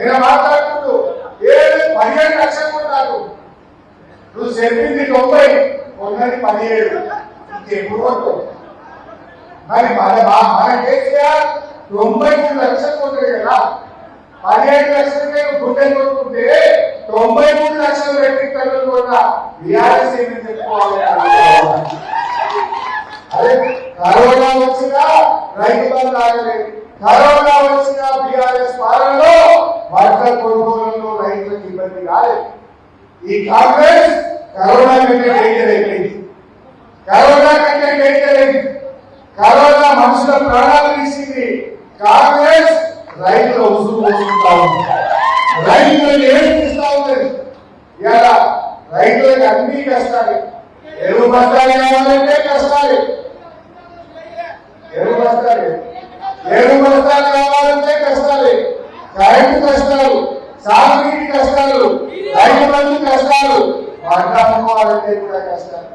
నేను మాట్లాడుతూ 15 లక్షలు కొట్టాను. నువ్వు చెప్పింది 90, కొన్నది 17. ఇంకెప్పుడు కొట్టు? మరి మన కేసీఆర్ 93 లక్షలు కొట్టాడు కదా. 17 లక్షలకే గుండె కొట్టుకుంటే 93 లక్షలు పెట్టి కళ్ళు కూడా బీఆర్ఎస్ ఏమి చెప్పుకోవాలి? అదే కరోనా వచ్చినా రైతు బంధు ఆగలేదు. కరోనా వచ్చిన బీఆర్ఎస్ పాలనలో వడ్ల కొనుగోలులో రైతులకు ఇబ్బంది కాలేదు. ఈ కాంగ్రెస్ కరోనా కంటే డేంజర్ అయిపోయింది. కరోనా కంటే డేంజర్ అయింది. కరోనా మనుషుల ప్రాణాలు తీసింది. కాంగ్రెస్ రైతుల ఉసురు పోసుకుంటా ఉంది. రైతులను ఏడిపిస్తా ఉన్నది. ఇలా రైతులకు అన్ని కష్టాలు. ఎరువు బస్తాలు కావాలంటే కష్టాలు. ఎరువు బస్తాలు కావాలంటే కష్టాలు. కరెంటు కష్టాలు, సాగునీటి కష్టాలు, రైతు బంధు కష్టాలు, పంట అమ్ముకోవాలంటే కూడా కష్టాలు.